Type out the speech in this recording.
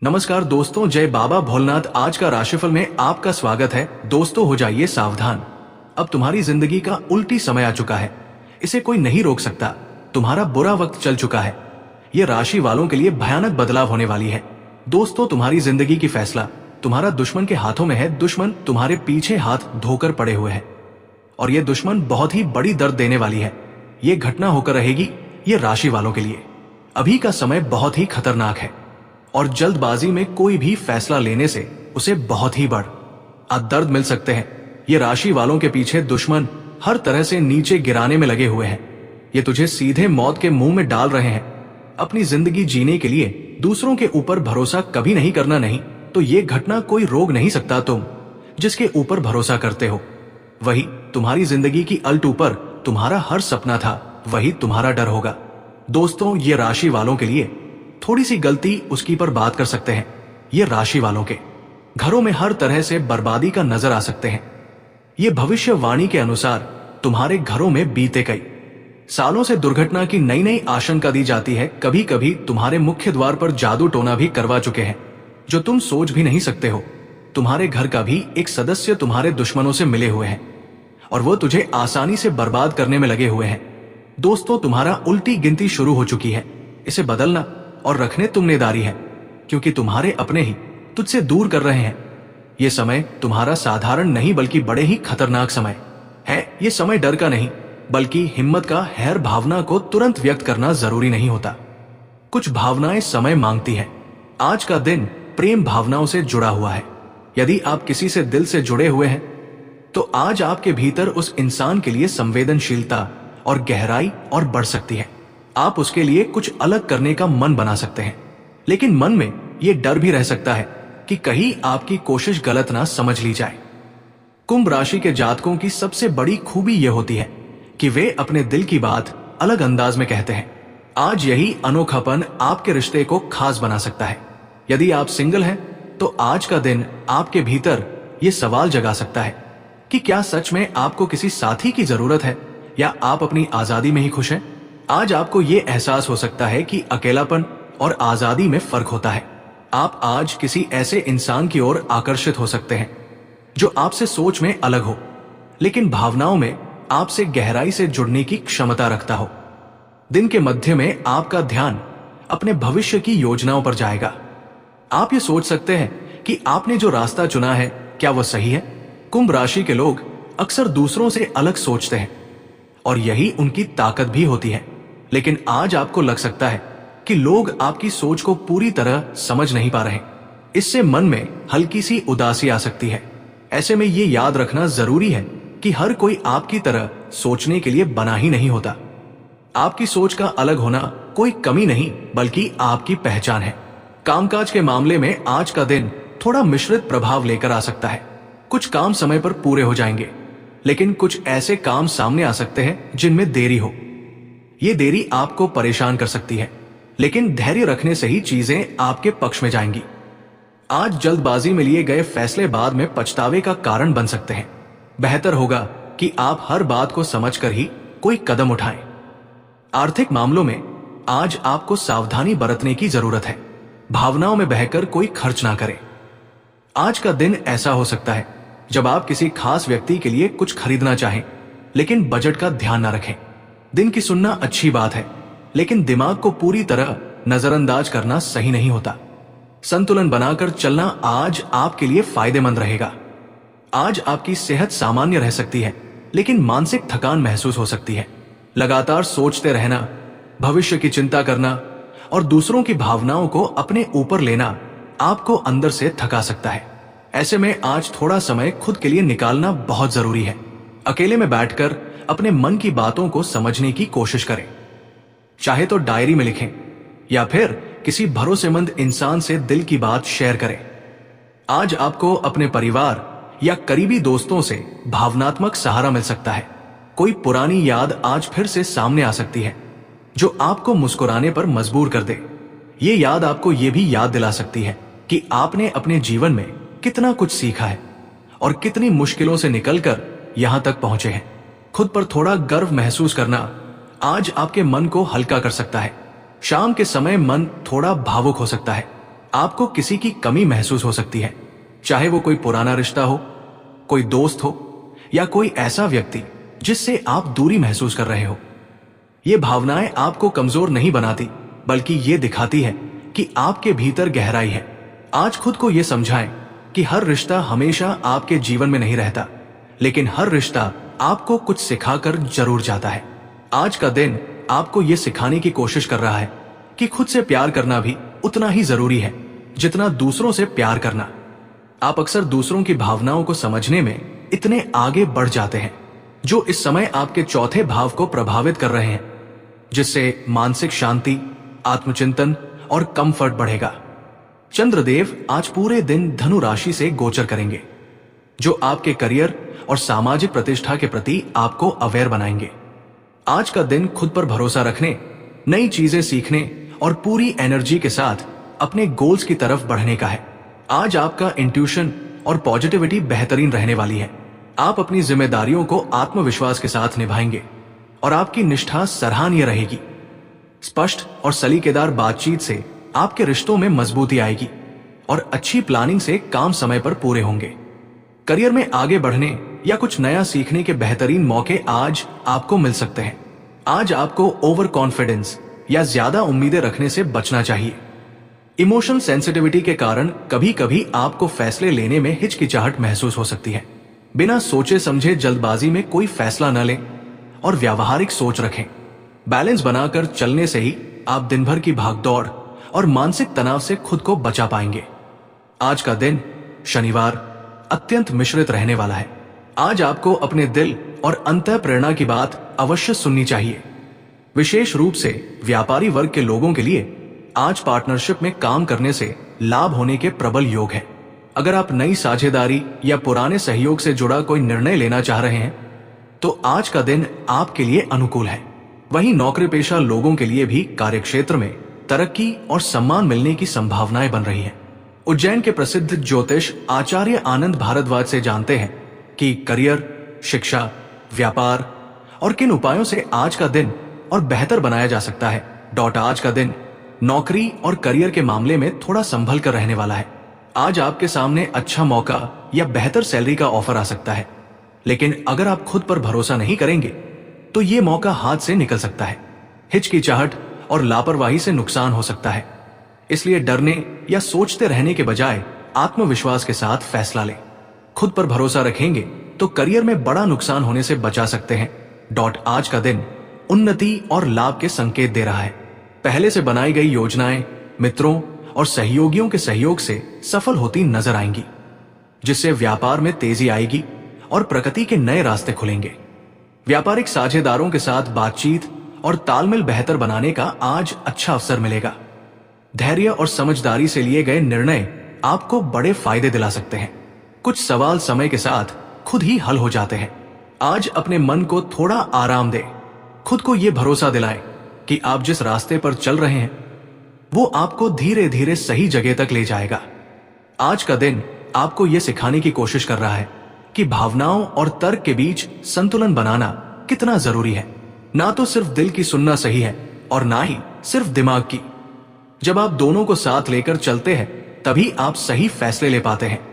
नमस्कार दोस्तों, जय बाबा भोलेनाथ। आज का राशिफल में आपका स्वागत है। दोस्तों हो जाइए सावधान, अब तुम्हारी जिंदगी का उल्टी समय आ चुका है। इसे कोई नहीं रोक सकता। तुम्हारा बुरा वक्त चल चुका है। ये राशि वालों के लिए भयानक बदलाव होने वाली है। दोस्तों, तुम्हारी जिंदगी की फैसला तुम्हारा दुश्मन के हाथों में है। दुश्मन तुम्हारे पीछे हाथ धोकर पड़े हुए है और ये दुश्मन बहुत ही बड़ी दर्द देने वाली है। ये घटना होकर रहेगी ये राशि वालों के लिए। अभी का समय बहुत ही खतरनाक है और जल्दबाजी में कोई भी फैसला लेने से उसे बहुत ही बड़ा दर्द मिल सकते हैं। ये राशि वालों के पीछे दुश्मन हर तरह से नीचे गिराने में लगे हुए हैं। ये तुझे सीधे मौत के मुंह में डाल रहे हैं। अपनी जिंदगी जीने के लिए दूसरों के ऊपर भरोसा कभी नहीं करना, नहीं तो ये घटना कोई रोक नहीं सकता। तुम जिसके ऊपर भरोसा करते हो वही तुम्हारी जिंदगी की अल्ट ऊपर तुम्हारा हर सपना था, वही तुम्हारा डर होगा। दोस्तों, ये राशि वालों के लिए थोड़ी सी गलती उसकी पर बात कर सकते हैं। ये राशि वालों के घरों में हर तरह से बर्बादी का नजर आ सकते हैं। ये भविष्यवाणी के अनुसार तुम्हारे घरों में बीते कई सालों से दुर्घटना की नई नई आशंका दी जाती है। कभी कभी तुम्हारे मुख्य द्वार पर जादू टोना भी करवा चुके हैं जो तुम सोच भी नहीं सकते हो। तुम्हारे घर का भी एक सदस्य तुम्हारे दुश्मनों से मिले हुए हैं और वो तुझे आसानी से बर्बाद करने में लगे हुए हैं। दोस्तों, तुम्हारा उल्टी गिनती शुरू हो चुकी है। इसे बदलना और रखने तुमनेदारी है, क्योंकि तुम्हारे अपने ही तुझसे दूर कर रहे हैं। ये समय तुम्हारा साधारण नहीं बल्कि बड़े ही खतरनाक समय है। ये समय डर का नहीं बल्कि हिम्मत का है। भावना को तुरंत व्यक्त करना जरूरी नहीं होता। कुछ भावनाएं समय मांगती हैं। आज का दिन प्रेम भावनाओं से जुड़ा हुआ है। यदि आप किसी से दिल से जुड़े हुए हैं तो आज आपके भीतर उस इंसान के लिए संवेदनशीलता और गहराई और बढ़ सकती है। आप उसके लिए कुछ अलग करने का मन बना सकते हैं, लेकिन मन में यह डर भी रह सकता है कि कहीं आपकी कोशिश गलत ना समझ ली जाए। कुंभ राशि के जातकों की सबसे बड़ी खूबी यह होती है कि वे अपने दिल की बात अलग अंदाज में कहते हैं। आज यही अनोखापन आपके रिश्ते को खास बना सकता है। यदि आप सिंगल हैं तो आज का दिन आपके भीतर यह सवाल जगा सकता है कि क्या सच में आपको किसी साथी की जरूरत है या आप अपनी आजादी में ही खुश हैं। आज आपको ये एहसास हो सकता है कि अकेलापन और आजादी में फर्क होता है। आप आज किसी ऐसे इंसान की ओर आकर्षित हो सकते हैं जो आपसे सोच में अलग हो, लेकिन भावनाओं में आपसे गहराई से जुड़ने की क्षमता रखता हो। दिन के मध्य में आपका ध्यान अपने भविष्य की योजनाओं पर जाएगा। आप ये सोच सकते हैं कि आपने जो रास्ता चुना है क्या वह सही है। कुंभ राशि के लोग अक्सर दूसरों से अलग सोचते हैं और यही उनकी ताकत भी होती है, लेकिन आज आपको लग सकता है कि लोग आपकी सोच को पूरी तरह समझ नहीं पा रहे। इससे मन में हल्की सी उदासी आ सकती है। ऐसे में ये याद रखना जरूरी है कि हर कोई आपकी तरह सोचने के लिए बना ही नहीं होता। आपकी सोच का अलग होना कोई कमी नहीं बल्कि आपकी पहचान है। कामकाज के मामले में आज का दिन थोड़ा मिश्रित प्रभाव लेकर आ सकता है। कुछ काम समय पर पूरे हो जाएंगे, लेकिन कुछ ऐसे काम सामने आ सकते हैं जिनमें देरी हो। ये देरी आपको परेशान कर सकती है, लेकिन धैर्य रखने से ही चीजें आपके पक्ष में जाएंगी। आज जल्दबाजी में लिए गए फैसले बाद में पछतावे का कारण बन सकते हैं। बेहतर होगा कि आप हर बात को समझकर ही कोई कदम उठाएं। आर्थिक मामलों में आज आपको सावधानी बरतने की जरूरत है। भावनाओं में बहकर कोई खर्च ना करें। आज का दिन ऐसा हो सकता है जब आप किसी खास व्यक्ति के लिए कुछ खरीदना चाहें, लेकिन बजट का ध्यान ना रखें। दिन की सुनना अच्छी बात है, लेकिन दिमाग को पूरी तरह नजरअंदाज करना सही नहीं होता। संतुलन बनाकर चलना आज आपके लिए फायदेमंद रहेगा। आज आपकी सेहत सामान्य रह सकती है, लेकिन मानसिक थकान महसूस हो सकती है। लगातार सोचते रहना, भविष्य की चिंता करना और दूसरों की भावनाओं को अपने ऊपर लेना आपको अंदर से थका सकता है। ऐसे में आज थोड़ा समय खुद के लिए निकालना बहुत जरूरी है। अकेले में बैठकर अपने मन की बातों को समझने की कोशिश करें। चाहे तो डायरी में लिखें या फिर किसी भरोसेमंद इंसान से दिल की बात शेयर करें। आज आपको अपने परिवार या करीबी दोस्तों से भावनात्मक सहारा मिल सकता है। कोई पुरानी याद आज फिर से सामने आ सकती है जो आपको मुस्कुराने पर मजबूर कर दे। ये याद आपको ये भी याद दिला सकती है कि आपने अपने जीवन में कितना कुछ सीखा है और कितनी मुश्किलों से निकलकर यहां तक पहुंचे हैं। खुद पर थोड़ा गर्व महसूस करना आज आपके मन को हल्का कर सकता है। शाम के समय मन थोड़ा भावुक हो सकता है। आपको किसी की कमी महसूस हो सकती है, चाहे वो कोई पुराना रिश्ता हो, कोई दोस्त हो या कोई ऐसा व्यक्ति जिससे आप दूरी महसूस कर रहे हो। ये भावनाएं आपको कमजोर नहीं बनाती, बल्कि ये दिखाती है कि आपके भीतर गहराई है। आज खुद को ये समझाएं कि हर रिश्ता हमेशा आपके जीवन में नहीं रहता, लेकिन हर रिश्ता आपको कुछ सिखाकर जरूर जाता है। आज का दिन आपको ये सिखाने की कोशिश कर रहा है कि खुद से प्यार करना भी उतना ही जरूरी है जितना दूसरों से प्यार करना। आप अक्सर दूसरों की भावनाओं को समझने में इतने आगे बढ़ जाते हैं, जो इस समय आपके चौथे भाव को प्रभावित कर रहे हैं, जिससे मानसिक शांति, आत्मचिंतन और कंफर्ट बढ़ेगा। चंद्रदेव आज पूरे दिन धनु राशि से गोचर करेंगे, जो आपके करियर और सामाजिक प्रतिष्ठा के प्रति आपको अवेयर बनाएंगे। आज का दिन खुद पर भरोसा रखने, नई चीजें सीखने और पूरी एनर्जी के साथ अपने गोल्स की तरफ बढ़ने का है। आज आपका इंट्यूशन और पॉजिटिविटी बेहतरीन रहने वाली है। आप अपनी जिम्मेदारियों को आत्मविश्वास के साथ निभाएंगे और आपकी निष्ठा सराहनीय रहेगी। स्पष्ट और सलीकेदार बातचीत से आपके रिश्तों में मजबूती आएगी और अच्छी प्लानिंग से काम समय पर पूरे होंगे। करियर में आगे बढ़ने या कुछ नया सीखने के बेहतरीन मौके आज आपको मिल सकते हैं। आज आपको ओवर कॉन्फिडेंस या ज्यादा उम्मीदें रखने से बचना चाहिए। इमोशनल सेंसिटिविटी के कारण कभी कभी आपको फैसले लेने में हिचकिचाहट महसूस हो सकती है। बिना सोचे समझे जल्दबाजी में कोई फैसला न लें और व्यावहारिक सोच रखें। बैलेंस बनाकर चलने से ही आप दिन भर की भागदौड़ और मानसिक तनाव से खुद को बचा पाएंगे। आज का दिन शनिवार अत्यंत मिश्रित रहने वाला है। आज आपको अपने दिल और अंतः प्रेरणा की बात अवश्य सुननी चाहिए। विशेष रूप से व्यापारी वर्ग के लोगों के लिए आज पार्टनरशिप में काम करने से लाभ होने के प्रबल योग है। अगर आप नई साझेदारी या पुराने सहयोग से जुड़ा कोई निर्णय लेना चाह रहे हैं, तो आज का दिन आपके लिए अनुकूल है। वहीं नौकरी पेशा लोगों के लिए भी कार्यक्षेत्र में तरक्की और सम्मान मिलने की संभावनाएं बन रही हैं। उज्जैन के प्रसिद्ध ज्योतिष आचार्य आनंद भारद्वाज से जानते हैं कि करियर, शिक्षा, व्यापार और किन उपायों से आज का दिन और बेहतर बनाया जा सकता है। आज का दिन नौकरी और करियर के मामले में थोड़ा संभल कर रहने वाला है। आज आपके सामने अच्छा मौका या बेहतर सैलरी का ऑफर आ सकता है, लेकिन अगर आप खुद पर भरोसा नहीं करेंगे तो ये मौका हाथ से निकल सकता है। हिचकिचाहट और लापरवाही से नुकसान हो सकता है, इसलिए डरने या सोचते रहने के बजाय आत्मविश्वास के साथ फैसला लें। खुद पर भरोसा रखेंगे तो करियर में बड़ा नुकसान होने से बचा सकते हैं। आज का दिन उन्नति और लाभ के संकेत दे रहा है। पहले से बनाई गई योजनाएं मित्रों और सहयोगियों के सहयोग से सफल होती नजर आएंगी, जिससे व्यापार में तेजी आएगी और प्रगति के नए रास्ते खुलेंगे। व्यापारिक साझेदारों के साथ बातचीत और तालमेल बेहतर बनाने का आज अच्छा अवसर मिलेगा। धैर्य और समझदारी से लिए गए निर्णय आपको बड़े फायदे दिला सकते हैं। कुछ सवाल समय के साथ खुद ही हल हो जाते हैं। आज अपने मन को थोड़ा आराम दें। खुद को यह भरोसा दिलाएं कि आप जिस रास्ते पर चल रहे हैं वो आपको धीरे धीरे सही जगह तक ले जाएगा। आज का दिन आपको यह सिखाने की कोशिश कर रहा है कि भावनाओं और तर्क के बीच संतुलन बनाना कितना जरूरी है। ना तो सिर्फ दिल की सुनना सही है और ना ही सिर्फ दिमाग की। जब आप दोनों को साथ लेकर चलते हैं तभी आप सही फैसले ले पाते हैं।